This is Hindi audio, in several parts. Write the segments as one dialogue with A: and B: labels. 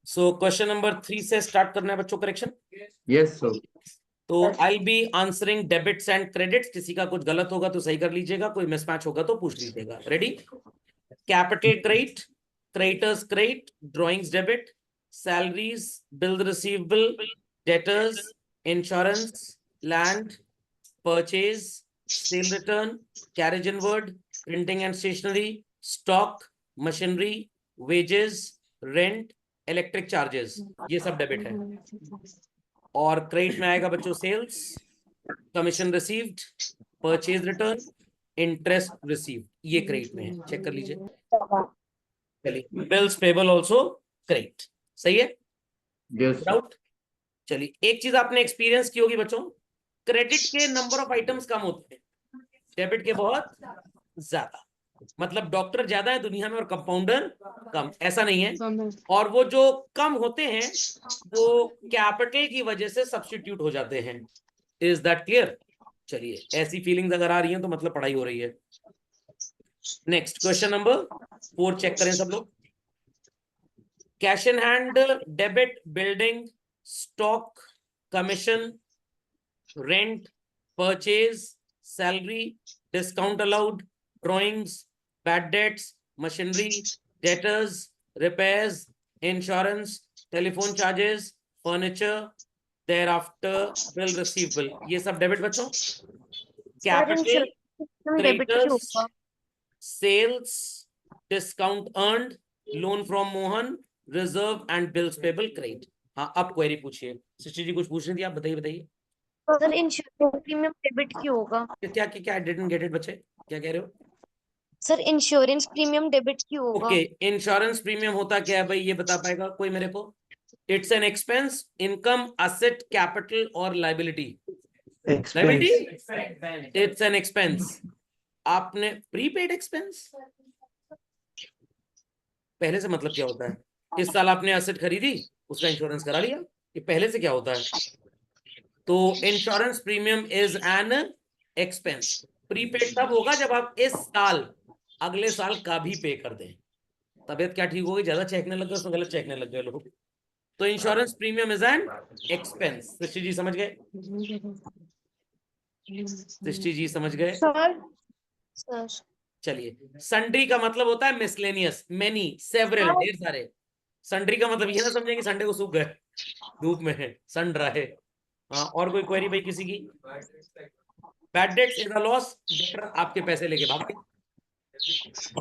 A: सो क्वेश्चन नंबर 3 से स्टार्ट करना है बच्चों, करेक्शन।
B: Yes sir.
A: तो I be answering debits and credits. किसी का कुछ गलत होगा तो सही कर लीजिएगा, कोई मिसमैच होगा तो पूछ लीजिएगा। Ready? Capital credit, creditors credit, drawings debit, salaries, bill receivable, debtors, insurance, land, purchase, sale return, carriage inward, printing and stationery, stock, machinery, wages, rent, electric charges, ये सब डेबिट है। और क्रेडिट में आएगा बच्चों sales, commission received, purchase return, interest received, ये क्रेडिट में है। चेक कर लीजिए। चलिए, बिल्स पेबल ऑल्सो क्रेडिट। सही है?
B: Yes
A: doubt? चलिए, एक चीज आपने एक्सपीरियंस की होगी बच्चों, क्रेडिट के नंबर ऑफ आइटम्स कम होते हैं, डेबिट के बहुत ज्यादा। मतलब डॉक्टर ज्यादा है दुनिया में और कंपाउंडर कम, ऐसा नहीं है। और वो जो कम होते हैं वो कैपिटल की वजह से सब्स्टिट्यूट हो जाते हैं। Is that clear? चलिए, ऐसी फीलिंग्स अगर आ रही हैं तो मतलब पढ़ाई हो रही है। नेक्स्ट क्वेश्चन नंबर 4 चेक करें सब लोग। Cash in hand debit, building, stock, commission, rent, purchase, salary, discount allowed, drawings, bad debts, machinery, debtors, repairs, insurance, telephone charges, furniture, thereafter bill receivable, ये सब डेबिट बच्चों। कैपिटल,
C: डेबिट क्यों
A: क्रेडिटर्स,
C: होगा?
A: Sales, discount earned, loan from Mohan, reserve and bills payable credit. हाँ, अब क्वेरी पूछिए। सृष्टि जी कुछ पूछ रही थी, आप बताइए बताइए।
C: सर इंश्योरेंस प्रीमियम डेबिट क्यों होगा?
A: क्या क्या क्या डिडंट गेट इट बच्चे, क्या कह रहे हो?
C: सर इंश्योरेंस प्रीमियम डेबिट क्यों होगा?
A: ओके, इंश्योरेंस प्रीमियम होता क्या है भाई, ये बता पाएगा कोई मेरे को? It's an expense, income, asset, capital और liability. Liability, it's an expense. आपने प्रीपेड एक्सपेंस, पहले से मतलब क्या होता है? इस साल आपने असेट खरीदी, उसका इंश्योरेंस करा लिया, ये पहले से क्या होता है? तो insurance premium is an expense. Prepaid तब होगा जब आप इस साल अगले साल का भी पे कर दें। तबियत क्या ठीक हो गई, ज्यादा चेकने लग गए, उसमें गलत चेकने लग गए लोग। तो insurance premium is an expense. Srishti ji समझ गए? सृष्टि जी समझ गए?
C: सर सर
A: चलिए, सन्ड्री का मतलब होता है मिसलेनियस, मेनी, सेवरल, ढेर सारे। सन्ड्री का मतलब ये ना समझेंगे संडे को सूख गए, धूप में है, सन रहा है। हाँ, और कोई क्वेरी भाई किसी की? Bad debts is a loss, debtor आपके पैसे लेके भाग गए।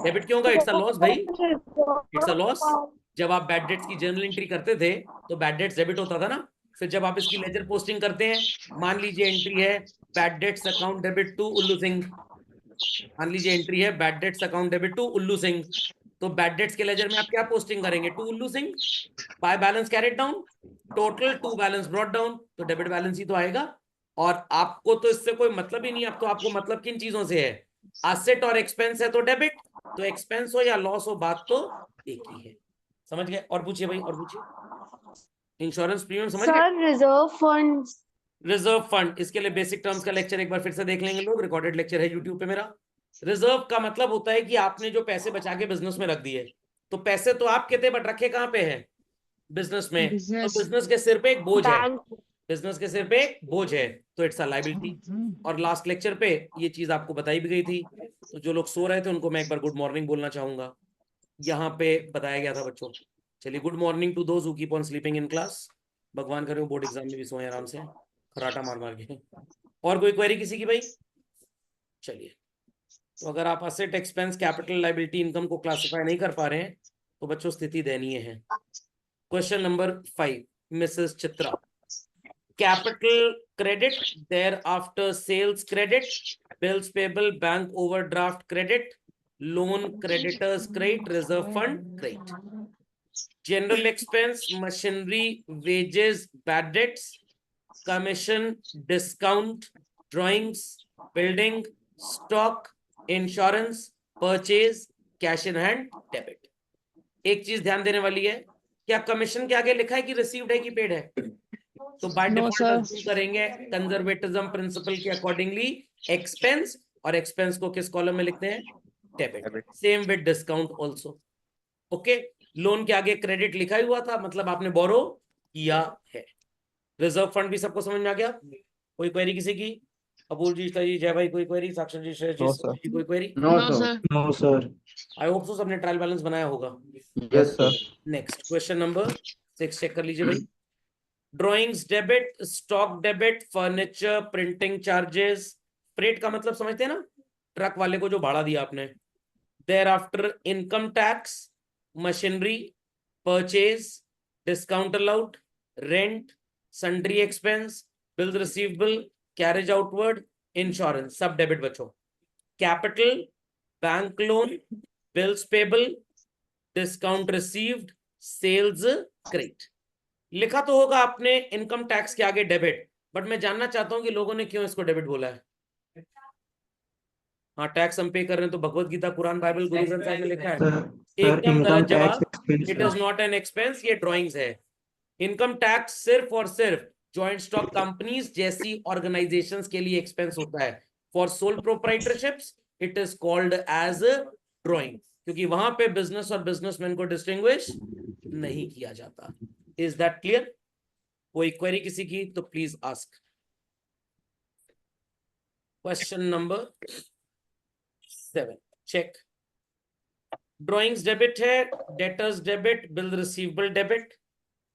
A: डेबिट क्यों होगा? इट्स अ लॉस भाई, इट्स अ लॉस। जब आप बैड डेट्स की जर्नल एंट्री करते थे तो बैड डेट्स डेबिट होता था ना। फिर जब आप इसकी लेजर पोस्टिंग करते हैं, मान लीजिए एंट्री है bad debts account debit to Ullu Singh, मान लीजिए एंट्री है bad debts account debit to Ullu Singh, तो बैड डेट्स के लेजर में आप क्या पोस्टिंग करेंगे? To Ullu Singh, by balance carried down, total two balance brought down, तो डेबिट बैलेंस ही तो आएगा। और आपको तो इससे कोई मतलब ही नहीं, अब तो आपको मतलब किन चीजों से है? असेट और एक्सपेंस है तो डेबिट, तो एक्सपेंस हो या लॉस हो बात तो एक ही है। समझ गए? और पूछिए भाई, और पूछिए। इंश्योरेंस प्रीमियम समझ गए?
C: Sir reserve funds.
A: Reserve fund, इसके लिए बेसिक टर्म्स का लेक्चर एक बार फिर से देख लेंगे लोग, रिकॉर्डेड लेक्चर है यूट्यूब पे मेरा। रिजर्व का मतलब होता है कि आपने जो पैसे बचा के बिजनेस में रख दिए, तो पैसे तो आपके थे बट रखे कहाँ पे हैं? बिजनेस में। तो बिजनेस के सिर पे एक बोझ है,
C: बैंक।
A: बिजनेस के सिर पे एक बोझ है, तो इट्स अ लायबिलिटी। और लास्ट लेक्चर पे ये चीज आपको बताई भी गई थी, तो जो लोग सो रहे थे उनको मैं एक बार गुड मॉर्निंग बोलना चाहूंगा, यहाँ पे बताया गया था बच्चों। चलिए, good morning to those who keep on sleeping in class. भगवान करे बोर्ड एग्जाम में भी सोए आराम से, खराटा मार मार के। और कोई क्वेरी किसी की भाई? चलिए, तो अगर आप asset, expense, capital, liability, income को क्लासिफाई नहीं कर पा रहे हैं तो बच्चों स्थिति दयनीय है। Question number 5, Mrs Chitra. Capital credit, thereafter sales credit, bills payable, bank overdraft credit, loan creditors credit, reserve fund credit. General expense, machinery, wages, bad debts, commission, discount, drawings, building, stock, insurance, purchase, cash in hand, debit. एक चीज ध्यान देने वाली है, क्या कमीशन के आगे लिखा है कि रिसीव्ड है कि पेड है? तो बाय डिफॉल्ट अज्यूम करेंगे कंजर्वेटिज्म प्रिंसिपल के अकॉर्डिंगली एक्सपेंस, और एक्सपेंस को किस कॉलम में लिखते हैं? Debit. Same with discount also. Okay, loan के आगे क्रेडिट लिखा ही हुआ था, मतलब आपने बोरो किया है। रिजर्व फंड भी सबको समझ में आ गया? कोई क्वेरी किसी की? अबूल जी, जी, जय भाई, कोई क्वेरी? साक्षर जी, श्रेयस जी,
D: No,
A: सुनील
D: sir.
A: जी, कोई query?
B: No,
E: No,
B: sir.
E: sir.
D: No, sir.
A: I hope so सबने ट्रायल बैलेंस बनाया होगा।
B: Yes, sir.
A: Next question number 6 check कर लीजिए भाई। Drawings debit, stock debit, furniture, printing charges. Freight का मतलब समझते हैं ना, ट्रक वाले को जो भाड़ा दिया आपने। Thereafter income tax, machinery, purchase, discount allowed, rent, sundry expense, bills receivable, carriage outward, insurance, सब डेबिट बच्चों। Capital, bank loan, bills payable, discount received, sales credit. लिखा तो होगा आपने इनकम टैक्स के आगे डेबिट, बट मैं जानना चाहता हूं कि लोगों ने क्यों इसको डेबिट बोला है। हाँ, टैक्स हम पे कर रहे हैं, तो भगवत गीता, कुरान, बाइबल, गुरु ग्रंथ साहिब में लिखा है।
D: Sir,
A: एकदम
D: income
A: गलत
D: tax
A: जवाब।
D: expense.
A: It is not an expense, ये ड्राइंग्स है। इनकम टैक्स सिर्फ और सिर्फ जॉइंट स्टॉक कंपनीज जैसी ऑर्गेनाइजेशंस के लिए एक्सपेंस होता है। For sole proprietorships it is called as drawing, क्योंकि वहां पे बिजनेस और बिजनेसमैन को डिस्टिंग्विश नहीं किया जाता। Is that clear? कोई क्वेरी किसी की तो please ask. Question number 7 check. Drawings debit है, debtors debit, bill receivable debit,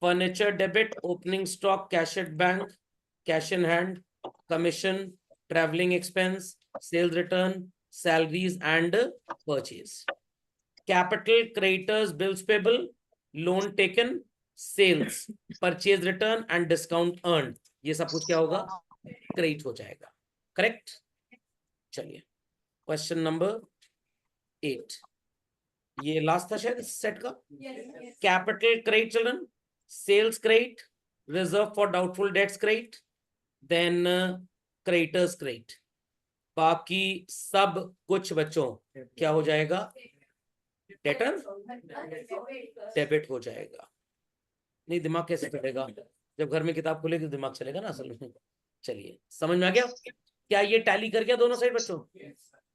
A: furniture debit, opening stock, cash at bank, cash in hand, commission, travelling expense, sales return, salaries and purchase. Capital, creditors, bills payable, loan taken, sales, purchase return and discount earn. ये सब कुछ क्या होगा? क्रेडिट हो जाएगा। करेक्ट? चलिए क्वेश्चन नंबर 8, ये लास्ट था शायद इस सेट का। Capital credit children, sales credit, reserve for doubtful debts credit, then creditors credit. बाकी सब कुछ बच्चों क्या हो जाएगा? डेटर डेबिट हो जाएगा। नहीं, दिमाग कैसे चलेगा? जब घर में किताब खुलेगी तो दिमाग चलेगा ना असल में। चलिए, समझ में आ गया? क्या ये टैली कर गया दोनों साइड बच्चों?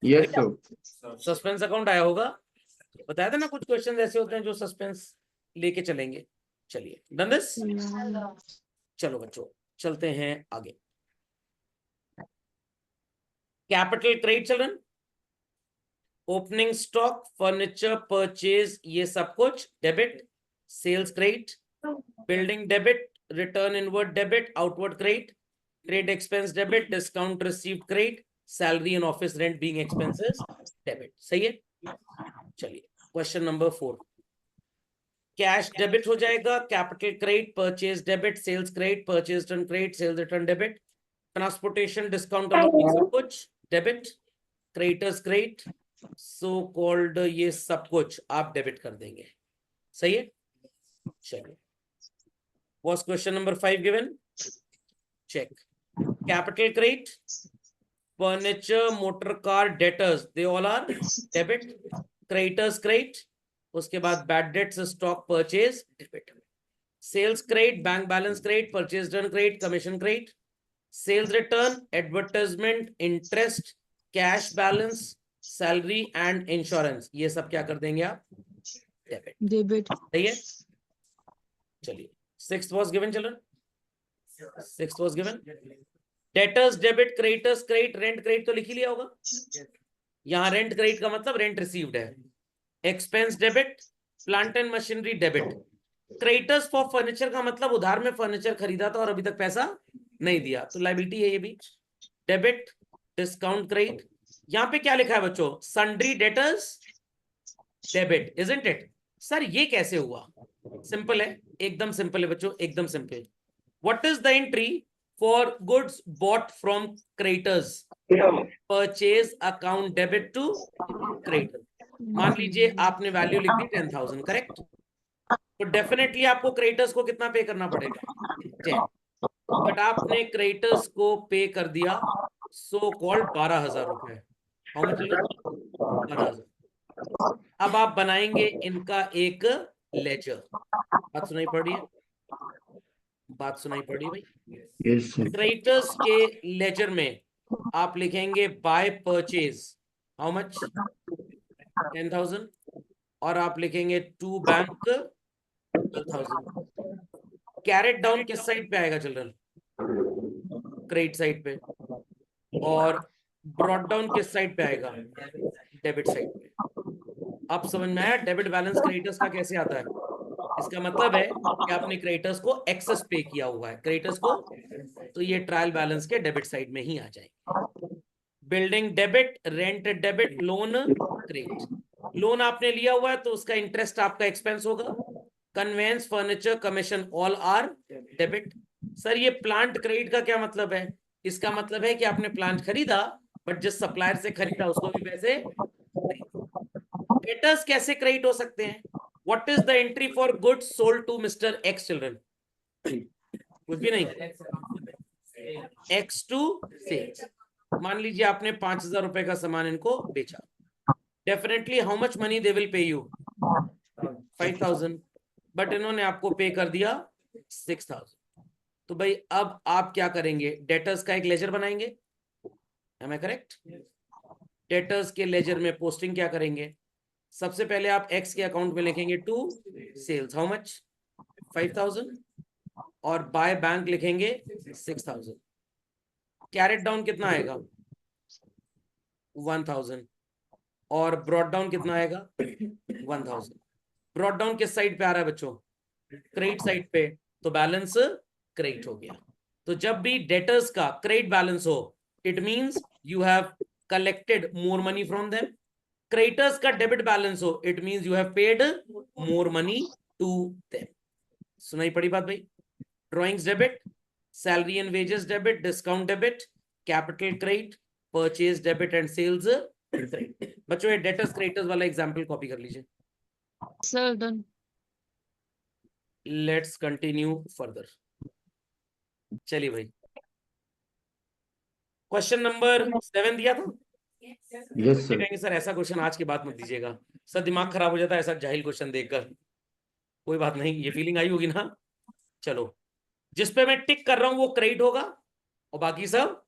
B: Yes, sir.
A: सस्पेंस अकाउंट आया होगा, बताया था ना, कुछ क्वेश्चन ऐसे होते हैं जो सस्पेंस लेके चलेंगे। चलिए, डन दिस। चलो बच्चों, चलते हैं आगे। Capital credit children, opening stock, furniture, purchase, ये सब कुछ debit. Sales credit, building debit, return inward debit, outward credit, trade expense debit, discount received credit, salary and office rent being expenses debit. सही है? चलिए क्वेश्चन नंबर 4। कैश डेबिट हो जाएगा, capital credit, purchase debit, sales credit, purchase return credit, sales return debit, transportation discount सब कुछ debit, creditors credit, so called ये सब कुछ आप डेबिट कर देंगे। सही है? चलिए, was question number 5 given? Check. Capital credit, furniture, motor car, debtors, they all are debit. Creditors credit, उसके बाद bad debts, stock purchase, debit. Sales credit, bank balance credit, purchase return credit, commission credit, sales return, advertisement, interest, cash balance, salary and insurance, ये सब क्या कर देंगे आप? Debit.
E: Debit.
A: सही है? चलिए, 6th was given children. 6th was given. Debtors debit, creditors credit, rent credit तो लिख ही लिया होगा। यहाँ रेंट क्रेडिट का मतलब रेंट रिसीव्ड है। Expense debit, plant and machinery debit. Creditors for furniture का मतलब उधार में फर्नीचर खरीदा था और अभी तक पैसा नहीं दिया, तो लायबिलिटी है ये भी। Debit, discount credit. यहाँ पे क्या लिखा है बच्चों? Sundry debtors debit, isn't it? Sir ये कैसे हुआ? सिंपल है, एकदम सिंपल है बच्चों, एकदम simple. What is the entry for goods bought from creditors? Purchase account debit to creditor. मान लीजिए आपने वैल्यू लिख दी 10,000, करेक्ट? तो डेफिनेटली आपको क्रेडिटर्स को कितना पे करना पड़ेगा? 10। बट आपने क्रेडिटर्स को पे कर दिया सो कॉल्ड 12,000 रुपए। How much? 12,000। अब आप बनाएंगे इनका एक लेजर। बात सुनाई पड़ रही है? बात सुनाई पड़ रही है भाई?
B: Yes, sir.
A: क्रेडिटर्स के लेजर में आप लिखेंगे बाय परचेज हाउ मच? 10,000। और आप लिखेंगे टू बैंक 2000। कैरेट डाउन किस साइड पे आएगा चिल्ड्रन? क्रेडिट साइड पे। और ब्रॉड डाउन किस साइड पे आएगा? डेबिट साइड पे। अब समझ में आया डेबिट बैलेंस क्रेडिटर्स का कैसे आता है? इसका मतलब है कि आपने क्रेडिटर्स को एक्सेस पे किया हुआ है, क्रेडिटर्स को, तो ये ट्रायल बैलेंस के डेबिट साइड में ही आ जाएंगे। Building debit, rent debit, loan credit. Loan आपने लिया हुआ है तो उसका इंटरेस्ट आपका एक्सपेंस होगा। Conveyance, furniture, commission all are debit. Sir ये प्लांट क्रेडिट का क्या मतलब है? इसका मतलब है कि आपने प्लांट खरीदा बट जिस सप्लायर से खरीदा उसको भी पैसे। डेटर्स कैसे क्रेडिट हो सकते हैं? What is the entry for goods sold to Mr X children? कुछ भी नहीं, एक्स टू सेल्स। मान लीजिए आपने 5,000 रुपए का सामान इनको बेचा। Definitely how much money they will pay you? 5,000। But इन्होंने आपको पे कर दिया 6,000। तो भाई अब आप क्या करेंगे? डेटर्स का एक लेजर बनाएंगे। Am I correct? डेटर्स के लेजर में पोस्टिंग क्या करेंगे? सबसे पहले आप एक्स के अकाउंट में लिखेंगे टू सेल्स हाउ मच? 5,000। और बाय बैंक लिखेंगे 6,000। कैरेट डाउन कितना आएगा? 1,000। और ब्रॉड डाउन कितना आएगा? 1,000। ब्रॉड डाउन किस साइड पे आ रहा है बच्चों? क्रेडिट साइड पे, तो बैलेंस क्रेडिट हो गया। तो जब भी डेटर्स का क्रेडिट बैलेंस हो, it means you have collected more money from them. Creditors का डेबिट बैलेंस हो, it means you have paid more money to them. सुनाई पड़ी बात भाई? Drawings debit, salary and wages debit, discount debit, capital credit, purchase debit and sales credit. बच्चों ये डेटर्स क्रेडिटर्स वाला एग्जांपल कॉपी कर लीजिए।
D: Sir, done.
A: Let's continue further. चलिए भाई, क्वेश्चन नंबर 7 दिया था।
B: Yes, sir.
A: कहेंगे सर ऐसा क्वेश्चन आज के बाद मत दीजिएगा, सर दिमाग खराब हो जाता है ऐसा जाहिल क्वेश्चन देखकर। कोई बात नहीं, ये फीलिंग आई होगी ना। चलो, जिस पे मैं टिक कर रहा हूं वो क्रेडिट होगा और बाकी सब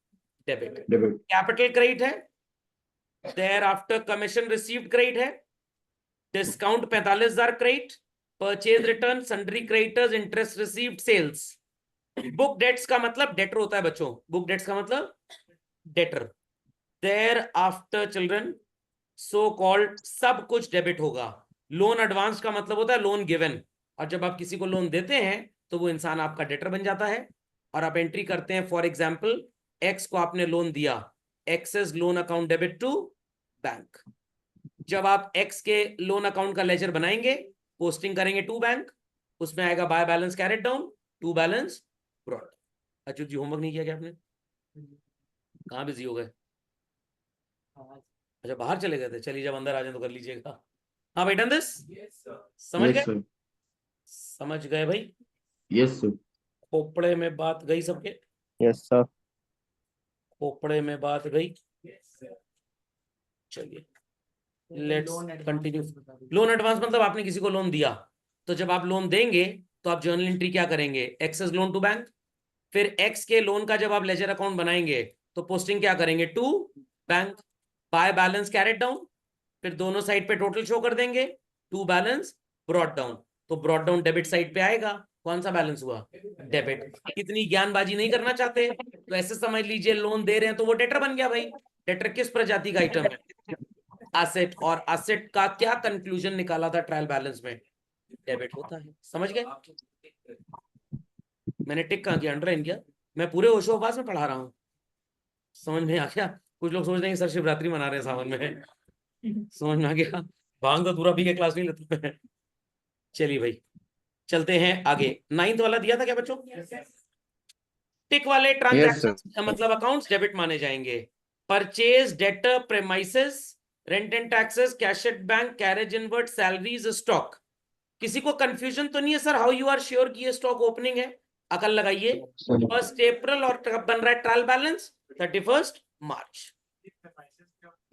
A: डेबिट।
B: Debit.
A: कैपिटल क्रेडिट है, thereafter commission received credit है, discount 45,000 credit, purchase return, sundry creditors, interest received, sales. Book debts का मतलब डेटर होता है बच्चों, बुक डेट्स का मतलब debtor. Thereafter children so called सब कुछ डेबिट होगा। लोन एडवांस का मतलब होता है लोन गिवन, और जब आप किसी को लोन देते हैं तो वो इंसान आपका डेटर बन जाता है। और आप एंट्री करते हैं, फॉर एग्जाम्पल एक्स को आपने लोन दिया, X's loan account debit to bank. जब आप एक्स के लोन अकाउंट का लेजर बनाएंगे, पोस्टिंग करेंगे टू बैंक, उसमें आएगा by balance carried down, to balance brought. Achyut ji homework नहीं किया क्या आपने? कहाँ बिजी हो गए? अच्छा बाहर चले गए थे, चलिए जब अंदर आ जाए तो कर लीजिएगा। हाँ भाई, डन दिस? समझ
B: Yes,
A: गए?
B: sir.
A: समझ गए भाई?
B: Yes, sir.
A: खोपड़े में बात गई सबके?
E: Yes, sir.
A: खोपड़े में बात गई। चलिए लेट्स कंटिन्यू। लोन एडवांस मतलब आपने किसी को लोन दिया, तो जब आप लोन देंगे तो आप जर्नल एंट्री क्या करेंगे? X's loan to bank. फिर एक्स के लोन का जब आप लेजर अकाउंट बनाएंगे तो पोस्टिंग क्या करेंगे? To bank. By balance carried down, फिर दोनों साइड पे टोटल शो कर देंगे, टू बैलेंस ब्रॉड डाउन। तो ब्रॉड डाउन डेबिट साइड पे आएगा। कौन सा बैलेंस हुआ? डेबिट। कितनी ज्ञानबाजी नहीं करना चाहते तो ऐसे समझ लीजिए लोन दे रहे हैं तो वो डेटर बन गया भाई। डेटर किस प्रजाति का आइटम है? एसेट। और एसेट का क्या कंक्लूजन निकाला था ट्रायल बैलेंस में? डेबिट होता है। समझ गए? मैंने टिक कहाँ किया, अंडरलाइन किया? मैं पूरे होशोहवास में पढ़ा रहा हूँ। समझ में आ गया? कुछ लोग सोच रहे हैं सर शिवरात्रि मना रहे हैं सावन में। समझ में आ गया? भांग तो पूरा पी के क्लास नहीं लेते हैं। चलिए भाई चलते हैं आगे। 9th वाला दिया था क्या बच्चों? टिक वाले
B: Yes,
A: ट्रांजैक्शन मतलब अकाउंट्स डेबिट माने जाएंगे। Purchase, debtor, premises, rent and taxes, cash at bank, carriage inward, salaries, stock. किसी को कंफ्यूजन तो नहीं है sir? How you are sure कि ये स्टॉक ओपनिंग है? अकल लगाइए। 1 अप्रैल और कब बन रहा है ट्रायल बैलेंस? 31 मार्च।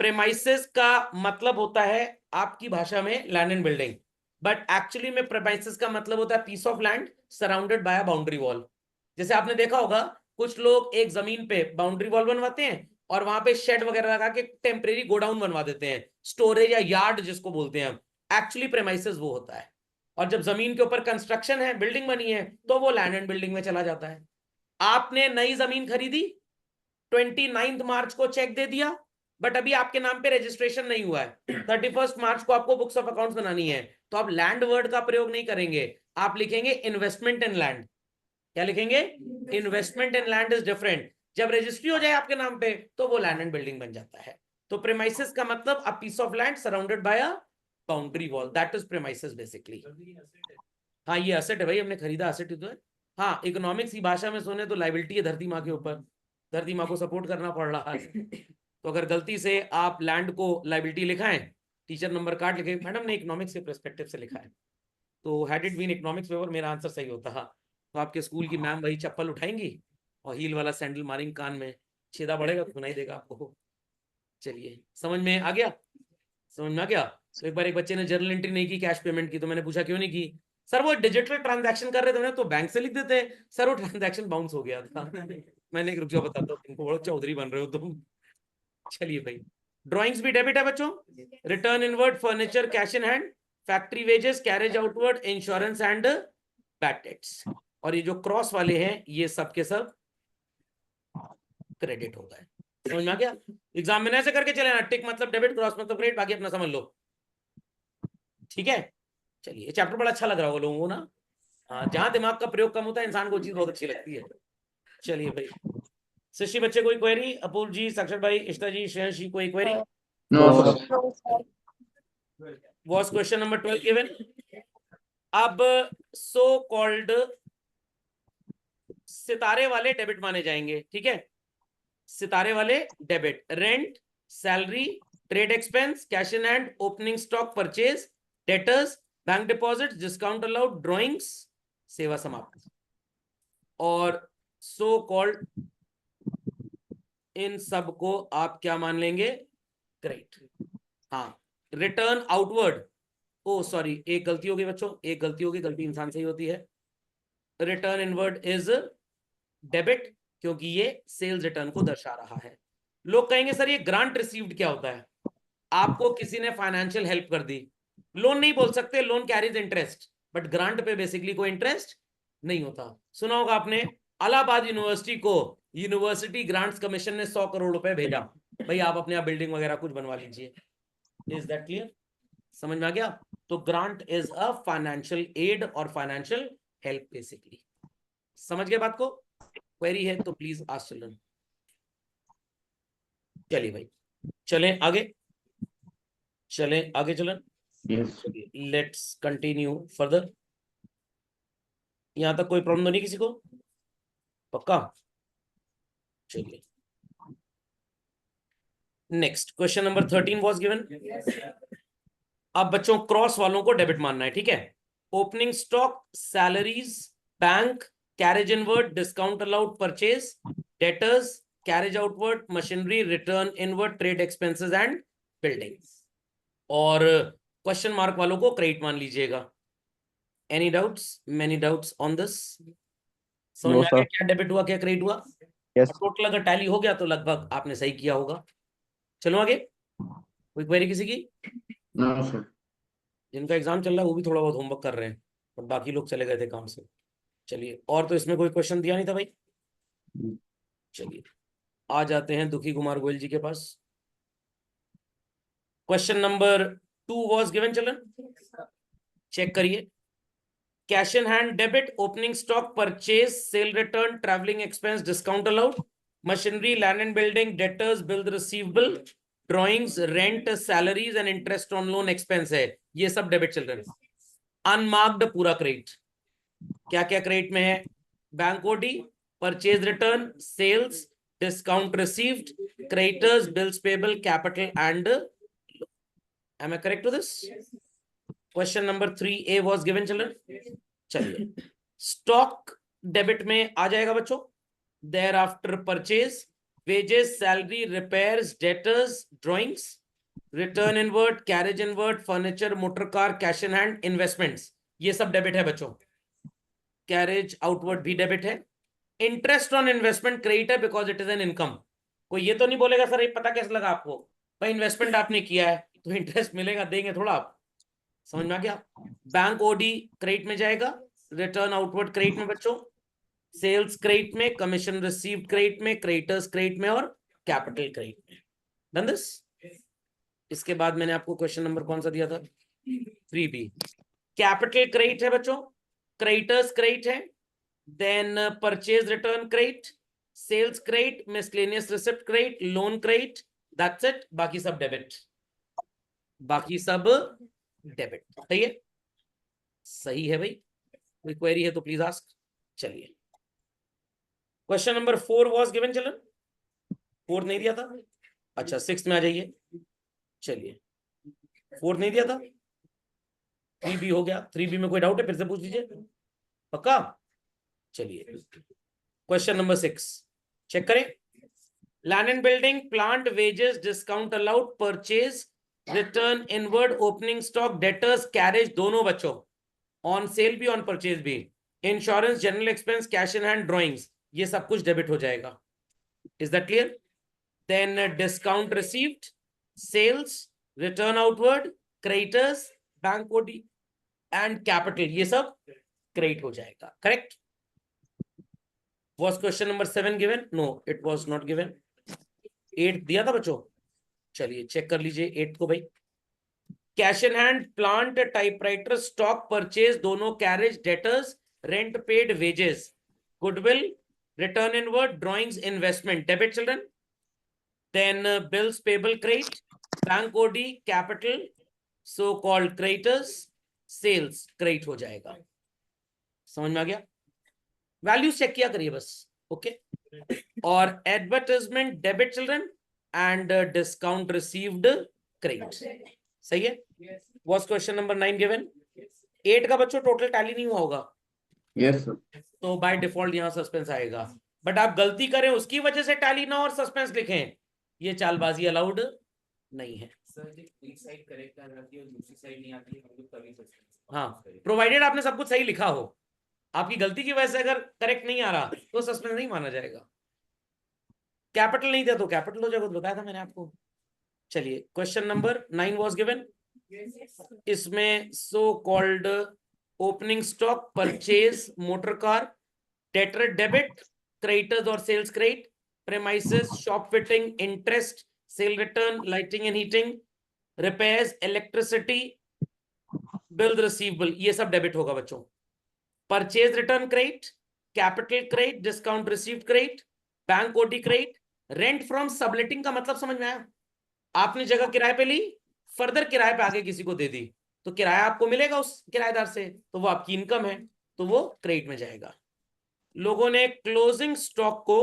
A: प्रेमाइसेस का मतलब होता है आपकी भाषा में land and building, but actually में प्रेमाइसेस का मतलब होता है piece of land surrounded by a boundary wall. जैसे आपने देखा होगा कुछ लोग एक जमीन पे बाउंड्री वॉल बनवाते हैं और वहां पे शेड वगैरह लगा के टेम्परेरी गोडाउन बनवा देते हैं, स्टोरेज या यार्ड जिसको बोलते हैं हम। एक्चुअली प्रेमाइसेस वो होता है। और जब जमीन के ऊपर कंस्ट्रक्शन है, बिल्डिंग बनी है, तो वो लैंड एंड बिल्डिंग में चला जाता है। आपने नई जमीन खरीदी, 29 मार्च को चेक दे दिया, बट अभी आपके नाम पे रजिस्ट्रेशन नहीं हुआ है, 31 मार्च को आपको बुक्स ऑफ अकाउंट्स बनानी है, तो आप लैंड वर्ड का प्रयोग नहीं करेंगे, आप लिखेंगे इन्वेस्टमेंट इन लैंड। क्या लिखेंगे? Investment in land is different. जब रजिस्ट्री हो जाए आपके नाम पे तो वो लैंड एंड बिल्डिंग बन जाता है। तो प्रेमाइसेस का मतलब a piece of land surrounded by a boundary wall, that is premises basically. हाँ ये असेट है भाई, हमने खरीदा, असेट ही तो है। हाँ इकोनॉमिक्स की भाषा में सुने तो लाइबिलिटी है धरती माँ के ऊपर, धरती माँ को सपोर्ट करना पड़ रहा है। तो अगर गलती से आप लैंड को लाइबिलिटी लिखा है, टीचर नंबर कार्ड लिखे, मैडम ने इकोनॉमिक्स के पर्सपेक्टिव से लिखा है, तो had it been economics paper मेरा आंसर सही होता है, तो आपके स्कूल की मैम वही चप्पल उठाएंगी और हील वाला सैंडल मारेंगे कान में, छेदा बढ़ेगा तो सुनाई देगा आपको। चलिए समझ में आ गया? समझ में आ गया? तो एक बार एक बच्चे ने जर्नल एंट्री नहीं की कैश पेमेंट की, तो मैंने पूछा क्यों नहीं की? सर वो डिजिटल ट्रांजैक्शन कर रहे थे ना, तो बैंक से लिख देते, सर वो ट्रांजैक्शन बाउंस हो गया था। मैंने रुक जाओ बताता हूँ तुमको, बड़ा चौधरी बन रहे हो तुम। चलिए भाई, ड्राइंग्स भी डेबिट है बच्चों। Return inward, furniture, cash in hand, factory wages, carriage outward, insurance and bad debts. और ये जो क्रॉस वाले हैं ये सब के सब क्रेडिट होता है। समझ में आ गया? एग्जाम में ऐसे करके चले ना, टिक मतलब डेबिट, क्रॉस मतलब क्रेडिट, बाकी अपना समझ लो। ठीक है? चलिए चैप्टर बड़ा अच्छा लग रहा होगा लोगों को ना। हाँ, जहां दिमाग का प्रयोग कम होता है इंसान को चीज बहुत अच्छी लगती है। चलिए भाई, शिशी बच्चे कोई क्वेरी? अपूर्व जी, साक्षर भाई, इष्टा जी, श्रेयस जी, कोई query?
B: No, sir.
C: No, sir.
A: Was question number 12 given? अब सो कॉल्ड सितारे वाले डेबिट माने जाएंगे, ठीक है? सितारे वाले debit, rent, salary, trade expense, cash in hand, opening stock purchase, debtors, bank deposit, discount allowed, drawings, सेवा समाप्त। और सो कॉल्ड इन सब को आप क्या मान लेंगे? ग्रेट। हाँ, रिटर्न आउटवर्ड, ओ सॉरी एक गलती होगी बच्चों, एक गलती होगी, गलती इंसान से ही होती है। रिटर्न इनवर्ड इज डेबिट, क्योंकि ये सेल्स रिटर्न को दर्शा रहा है। लोग कहेंगे सर ये ग्रांट रिसीव्ड क्या होता है? आपको किसी ने फाइनेंशियल हेल्प कर दी, लोन नहीं बोल सकते, loan carries interest, but grant पे बेसिकली कोई इंटरेस्ट नहीं होता। सुना होगा आपने, इलाहाबाद यूनिवर्सिटी को यूनिवर्सिटी ग्रांट्स कमीशन ने 100 करोड़ रुपए भेजा, भाई आप अपने आप बिल्डिंग वगैरह कुछ बनवा लीजिए। Is that clear? समझ में आ गया? तो grant is a financial aid और फाइनेंशियल हेल्प बेसिकली। समझ गए बात को? क्वेरी है तो प्लीज आस्क चिल्ड्रन। चलिए भाई, चलें आगे, चलें आगे चलें।
B: Yes.
A: Let's continue further. यहां तक कोई प्रॉब्लम तो नहीं किसी को? पक्का? चलिए next question number 13 was given. अब बच्चों क्रॉस वालों को डेबिट मानना है, ठीक है? Opening stock, salaries, bank, carriage inward, discount allowed, purchase, debtors, carriage outward, machinery, return inward, trade expenses and buildings. और क्वेश्चन मार्क वालों को क्रेडिट मान लीजिएगा। Any doubts, many doubts on this? समझ
B: No,
A: में आ गया
B: sir.
A: क्या डेबिट हुआ क्या क्रेडिट हुआ?
B: Yes.
A: टोटल अगर टैली हो गया तो लगभग आपने सही किया होगा। चलो आगे, कोई क्वेरी किसी की?
B: No, sir.
A: जिनका एग्जाम चल रहा है वो भी थोड़ा बहुत होमवर्क कर रहे हैं, और बाकी लोग चले गए थे काम से। चलिए, और तो इसमें कोई क्वेश्चन दिया नहीं था भाई। चलिए आ जाते हैं दुखी कुमार गोयल जी के पास। Question number 2 was given, children check करिए। Cash in hand debit, opening stock, purchase, sale return, travelling expense, discount allowed, machinery, land and building, debtors, bill receivable, drawings, rent, salaries and interest on loan expense है, ये सब डेबिट चिल्ड्रन। अनमार्क्ड पूरा क्रेडिट। क्या क्या क्रेडिट में है? Bank OD, purchase return, sales, discount received, creditors, bills payable, capital and. Am I correct to this? Question number 3A was given children. चलिए, स्टॉक डेबिट में आ जाएगा बच्चों। Thereafter purchase, wages, salary, repairs, debtors, drawings, return inward, carriage inward, furniture, motor car, cash in hand, investments, ये सब डेबिट है बच्चों। कैरेज आउटवर्ड भी डेबिट है। इंटरेस्ट ऑन इन्वेस्टमेंट क्रेडिट है because it is an income. कोई ये तो नहीं बोलेगा सर ये पता कैसे लगा आपको? भाई इन्वेस्टमेंट आपने किया है तो इंटरेस्ट मिलेगा, देंगे थोड़ा आप। समझ में आ गया? बैंक ओडी क्रेडिट में जाएगा, रिटर्न आउटवर्ड क्रेडिट में बच्चों, सेल्स क्रेडिट में, कमीशन रिसीव्ड क्रेडिट में, क्रेडिटर्स क्रेडिट में और कैपिटल क्रेडिट में। Done this. इसके बाद मैंने आपको क्वेश्चन नंबर कौन सा दिया था? 3B। कैपिटल क्रेडिट है बच्चों, क्रेडिटर्स क्रेडिट है, then purchase return credit, sales credit, miscellaneous receipt credit, loan credit, that's it. बाकी सब डेबिट, बाकी सब डेबिट। सही है? सही है भाई। कोई क्वेरी है तो प्लीज आस्क। चलिए, question number 4 was given children. 4 नहीं दिया था? अच्छा 6 में आ जाइए। चलिए, 4 नहीं दिया था, 3B हो गया। 3B में कोई डाउट है? फिर से पूछ लीजिए, पक्का? चलिए, क्वेश्चन नंबर 6 चेक करें। Land and building, plant, wages, discount allowed, purchase, return inward, opening stock, debtors, carriage, दोनों बच्चों, ऑन सेल भी ऑन परचेज भी, insurance, general expense, cash in hand, drawings, ये सब कुछ डेबिट हो जाएगा। Is that clear? Then discount received, sales, return outward, creditors, bank OD and capital, ये सब क्रेडिट हो जाएगा। Correct? Was question number 7 given? No, it was not given. 8 दिया था बच्चों? चलिए चेक कर लीजिए 8 को भाई। Cash in hand, plant, typewriter, stock purchase, दोनों carriage, debtors, rent paid, wages, goodwill, return inward, drawings, investment, debit children. Then bills payable credit, bank OD, capital, so called creditors, sales credit हो जाएगा। समझ में आ गया? वैल्यूज चेक किया करिए बस। ओके, और advertisement debit children and discount received credit. सही है? Was question number 9 given? 8 का बच्चों टोटल टैली नहीं हुआ होगा,
B: Yes, sir.
A: तो बाय डिफॉल्ट यहां सस्पेंस आएगा। बट आप गलती करें उसकी वजह से टैली ना और सस्पेंस लिखें, ये चालबाजी अलाउड नहीं है।
E: सर एक साइड करेक्ट आ जाती है और दूसरी साइड नहीं आती है, हम लोग तभी सस्पेंस।
A: हाँ, प्रोवाइडेड आपने सब कुछ सही लिखा हो। आपकी गलती की वजह से अगर करेक्ट नहीं आ रहा तो सस्पेंस नहीं माना जाएगा। कैपिटल नहीं दिया तो कैपिटल हो जाएगा, तो बताया था मैंने आपको। चलिए, क्वेश्चन नंबर 9 वाज गिवन। इसमें so called opening stock, purchase motor car, debtor debit, creditors और sales credit, premises, shop fitting, interest, sale return, lighting and heating, repairs, electricity, bill receivable, ये सब डेबिट होगा बच्चों। Purchase return credit, capital credit, discount received credit, bank OD credit, rent from subletting का मतलब समझ में आया? आपने जगह किराए पे ली, फर्दर किराए पे आगे किसी को दे दी, तो किराया आपको मिलेगा उस किराएदार से, तो वो आपकी इनकम है, तो वो क्रेडिट में जाएगा। लोगों ने क्लोजिंग स्टॉक को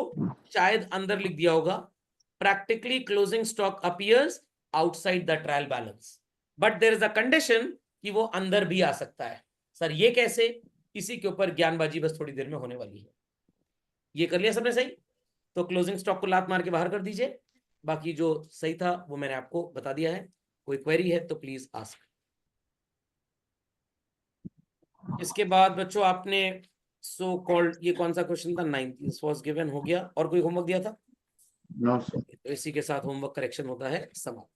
A: शायद अंदर लिख दिया होगा। Practically closing stock appears outside the trial balance, but there is a condition कि वो अंदर भी आ सकता है। सर ये कैसे? इसी के ऊपर ज्ञानबाजी बस थोड़ी देर में होने वाली है। ये कर लिया सबने सही? तो क्लोजिंग स्टॉक को लात मार के बाहर कर दीजिए। बाकी जो सही था वो मैंने आपको बता दिया है। कोई क्वेरी है तो प्लीज आस्क। इसके बाद बच्चों आपने सो कॉल्ड, ये कौन सा क्वेश्चन था? 9 दिस वाज गिवन हो गया। और कोई होमवर्क दिया था?
B: No, sir.
A: तो इसी के साथ होमवर्क करेक्शन होता है समाप्त।